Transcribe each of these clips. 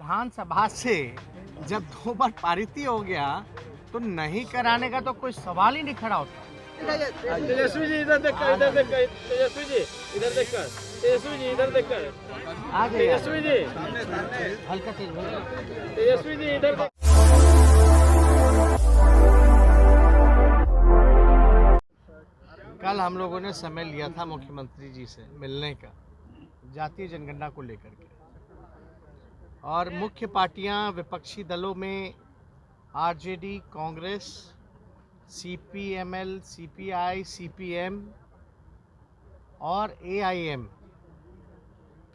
विधानसभा से जब 2 बार पारित ही हो गया तो नहीं कराने का तो कोई सवाल ही नहीं खड़ा होता। तेजस्वी जी इधर देखकर, इधर देखकर, तेजस्वी जी इधर देखकर, तेजस्वी जी इधर देखकर, आ गए तेजस्वी जी, हल्का तेज बोलो। तेजस्वी जी इधर देख। कल हम लोगों ने समय लिया था मुख्यमंत्री जी से मिलने का जातीय जनगणना को लेकर के, और मुख्य पार्टियां विपक्षी दलों में RJD, Congress, CPML, CPI, CPM और एआईएम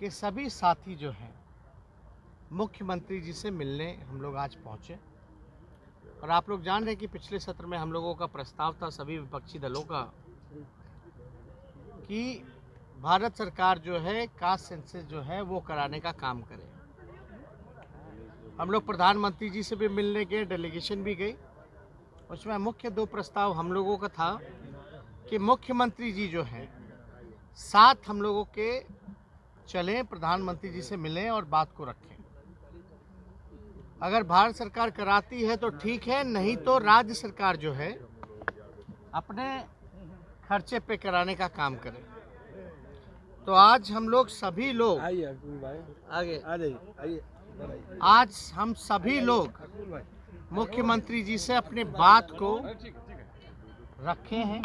के सभी साथी जो हैं मुख्यमंत्री जी से मिलने हम लोग आज पहुंचे। और आप लोग जान रहे हैं कि पिछले सत्र में हम लोगों का प्रस्ताव था सभी विपक्षी दलों का कि भारत सरकार जो है कास्ट सेंसस जो है वो कराने का काम करे। हम लोग प्रधानमंत्री जी से भी मिलने गए, डेलीगेशन भी गई। उसमें मुख्य 2 प्रस्ताव हम लोगों का था कि मुख्यमंत्री जी जो हैं साथ हम लोगों के चलें, प्रधानमंत्री जी से मिलें और बात को रखें। अगर भारत सरकार कराती है तो ठीक है, नहीं तो राज्य सरकार जो है अपने खर्चे पे कराने का काम करे। तो आज हम लोग सभी लोग आगे आज हम सभी लोग मुख्यमंत्री जी से अपने बात को रखे हैं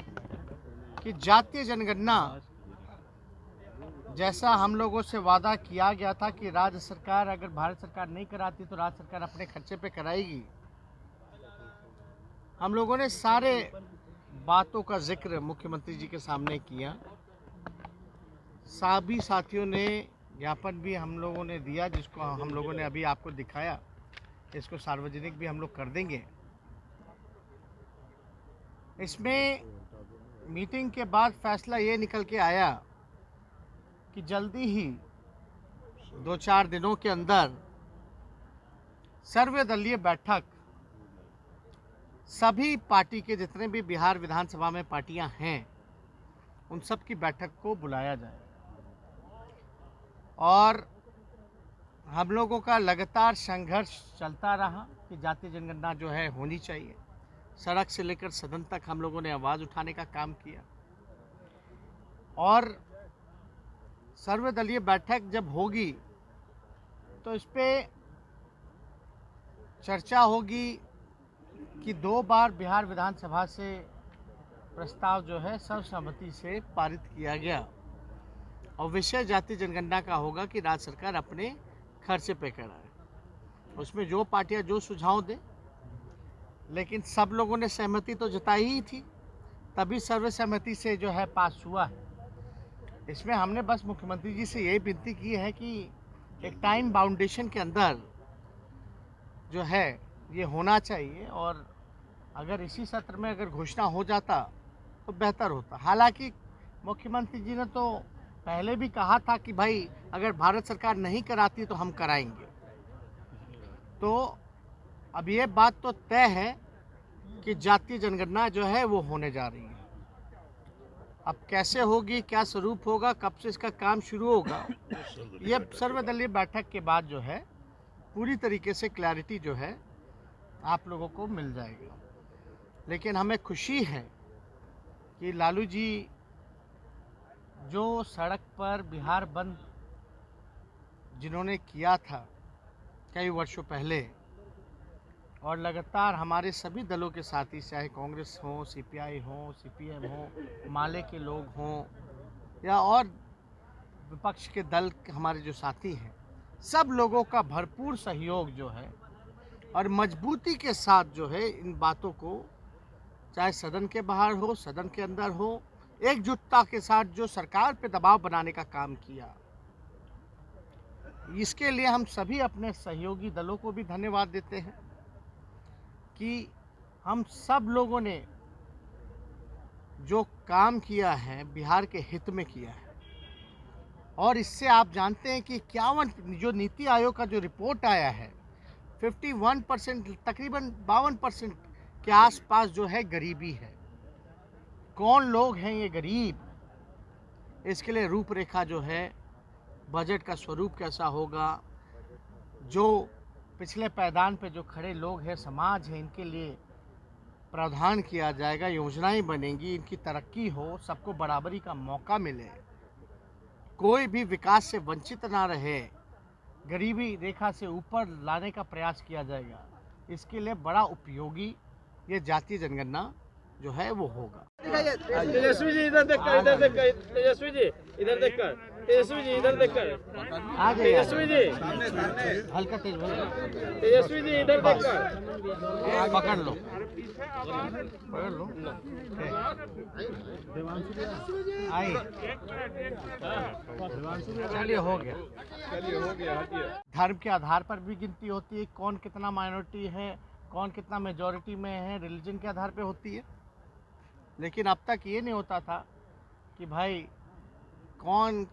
कि जातीय जनगणना जैसा हम लोगों से वादा किया गया था कि राज्य सरकार, अगर भारत सरकार नहीं कराती तो राज्य सरकार अपने खर्चे पे कराएगी। हम लोगों ने सारे बातों का जिक्र मुख्यमंत्री जी के सामने किया। सभी साथियों ने ज्ञापन भी हम लोगों ने दिया, जिसको हम लोगों ने अभी आपको दिखाया। इसको सार्वजनिक भी हम लोग कर देंगे। इसमें मीटिंग के बाद फैसला ये निकल के आया कि जल्दी ही 2-4 दिनों के अंदर सर्वदलीय बैठक सभी पार्टी के जितने भी बिहार विधानसभा में पार्टियां हैं उन सब की बैठक को बुलाया जाए। और हम लोगों का लगातार संघर्ष चलता रहा कि जातीय जनगणना जो है होनी चाहिए। सड़क से लेकर सदन तक हम लोगों ने आवाज़ उठाने का काम किया। और सर्वदलीय बैठक जब होगी तो इस पे चर्चा होगी कि 2 बार बिहार विधानसभा से प्रस्ताव जो है सर्वसम्मति से पारित किया गया और विषय जातीय जनगणना का होगा कि राज्य सरकार अपने खर्चे पे कराए। उसमें जो पार्टियां जो सुझाव दें, लेकिन सब लोगों ने सहमति तो जताई ही थी, तभी सर्वसम्मति से जो है पास हुआ है। इसमें हमने बस मुख्यमंत्री जी से यही विनती की है कि एक टाइम बाउंडेशन के अंदर जो है ये होना चाहिए, और अगर इसी सत्र में अगर घोषणा हो जाता तो बेहतर होता। हालांकि मुख्यमंत्री जी ने तो पहले भी कहा था कि भाई अगर भारत सरकार नहीं कराती तो हम कराएंगे। तो अब ये बात तो तय है कि जातीय जनगणना जो है वो होने जा रही है। अब कैसे होगी, क्या स्वरूप होगा, कब से इसका काम शुरू होगा, ये सर्वदलीय बैठक के बाद जो है पूरी तरीके से क्लैरिटी जो है आप लोगों को मिल जाएगा। लेकिन हमें खुशी है कि लालू जी जो सड़क पर बिहार बंद जिन्होंने किया था कई वर्षों पहले, और लगातार हमारे सभी दलों के साथी, चाहे कांग्रेस हो, सीपीआई हो, सीपीएम हो, माले के लोग हों या और विपक्ष के दल हमारे जो साथी हैं, सब लोगों का भरपूर सहयोग जो है और मजबूती के साथ जो है इन बातों को, चाहे सदन के बाहर हो, सदन के अंदर हो, एकजुटता के साथ जो सरकार पे दबाव बनाने का काम किया, इसके लिए हम सभी अपने सहयोगी दलों को भी धन्यवाद देते हैं कि हम सब लोगों ने जो काम किया है बिहार के हित में किया है। और इससे आप जानते हैं कि 51 जो नीति आयोग का जो रिपोर्ट आया है, 51% तकरीबन 52% के आसपास जो है गरीबी है। कौन लोग हैं ये गरीब, इसके लिए रूपरेखा जो है, बजट का स्वरूप कैसा होगा, जो पिछले पायदान पे जो खड़े लोग हैं, समाज है, इनके लिए प्रावधान किया जाएगा, योजनाएं बनेंगी, इनकी तरक्की हो, सबको बराबरी का मौका मिले, कोई भी विकास से वंचित ना रहे, गरीबी रेखा से ऊपर लाने का प्रयास किया जाएगा। इसके लिए बड़ा उपयोगी ये जातीय जनगणना जो है वो होगा। तेजस्वी जी इधर देखकर, इधर देखकर, तेजस्वी जी इधर देखकर, तेजस्वी जी इधर देखकर, आ जाइए, तेजस्वी जी, हल्का तेज बोलो। तेजस्वी जी इधर देखकर, पकड़ लो, पकड़ लो। आइए, चलिए हो गया। धर्म के आधार पर भी गिनती होती है, कौन कितना माइनॉरिटी है, कौन कितना मेजॉरिटी में है, रिलीजन के आधार पे होती है। लेकिन अब तक ये नहीं होता था कि भाई कौन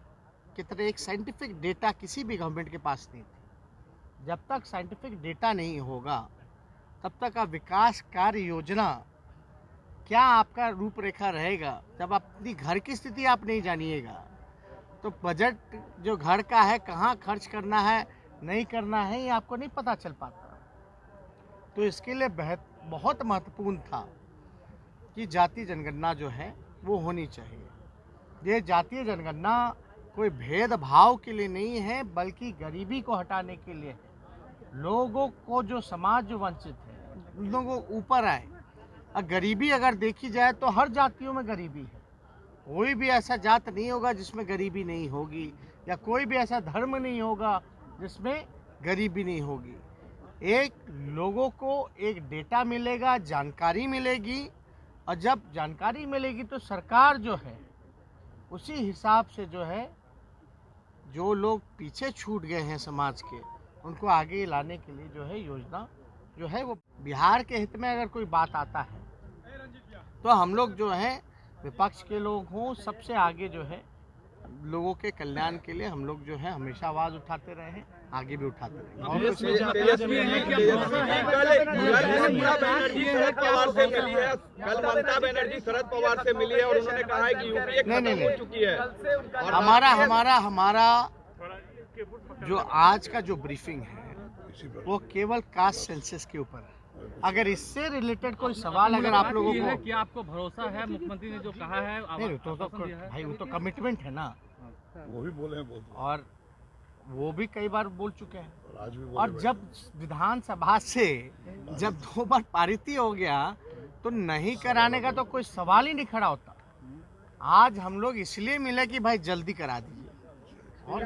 कितने, एक साइंटिफिक डेटा किसी भी गवर्नमेंट के पास नहीं थी। जब तक साइंटिफिक डेटा नहीं होगा तब तक आप विकास कार्य योजना क्या आपका रूपरेखा रहेगा। जब अपनी घर की स्थिति आप नहीं जानिएगा तो बजट जो घर का है कहाँ खर्च करना है नहीं करना है ये आपको नहीं पता चल पाता। तो इसके लिए बहुत महत्वपूर्ण था कि जातीय जनगणना जो है वो होनी चाहिए। ये जातीय जनगणना कोई भेदभाव के लिए नहीं है बल्कि गरीबी को हटाने के लिए है। लोगों को जो समाज जो वंचित है उन लोगों को ऊपर आए। और गरीबी अगर देखी जाए तो हर जातियों में गरीबी है, कोई भी ऐसा जात नहीं होगा जिसमें गरीबी नहीं होगी, या कोई भी ऐसा धर्म नहीं होगा जिसमें गरीबी नहीं होगी। एक लोगों को एक डेटा मिलेगा, जानकारी मिलेगी, और जब जानकारी मिलेगी तो सरकार जो है उसी हिसाब से जो है जो लोग पीछे छूट गए हैं समाज के उनको आगे लाने के लिए जो है योजना जो है वो बिहार के हित में अगर कोई बात आता है तो हम लोग जो है विपक्ष के लोग हों सबसे आगे जो है लोगों के कल्याण के लिए हम लोग जो है हमेशा आवाज उठाते रहे हैं, आगे भी उठाते रहेंगे। कल ममता बनर्जी शरद पवार से मिली है और उन्होंने कहा है कि यूपीए खत्म हो चुकी है। हमारा जो आज का जो ब्रीफिंग है वो केवल कास्ट सेंसस के ऊपर है। अगर इससे रिलेटेड कोई सवाल अगर आप लोगों को, क्या आपको भरोसा है मुख्यमंत्री ने जो कहा है? नहीं तो भाई वो तो कमिटमेंट है ना, वो भी बोले हैं और वो भी कई बार बोल चुके हैं। आज भी और जब विधानसभा से जब 2 बार पारित ही हो गया तो नहीं कराने का तो कोई सवाल ही नहीं खड़ा होता। आज हम लोग इसलिए मिले कि भाई जल्दी करा दीजिए। और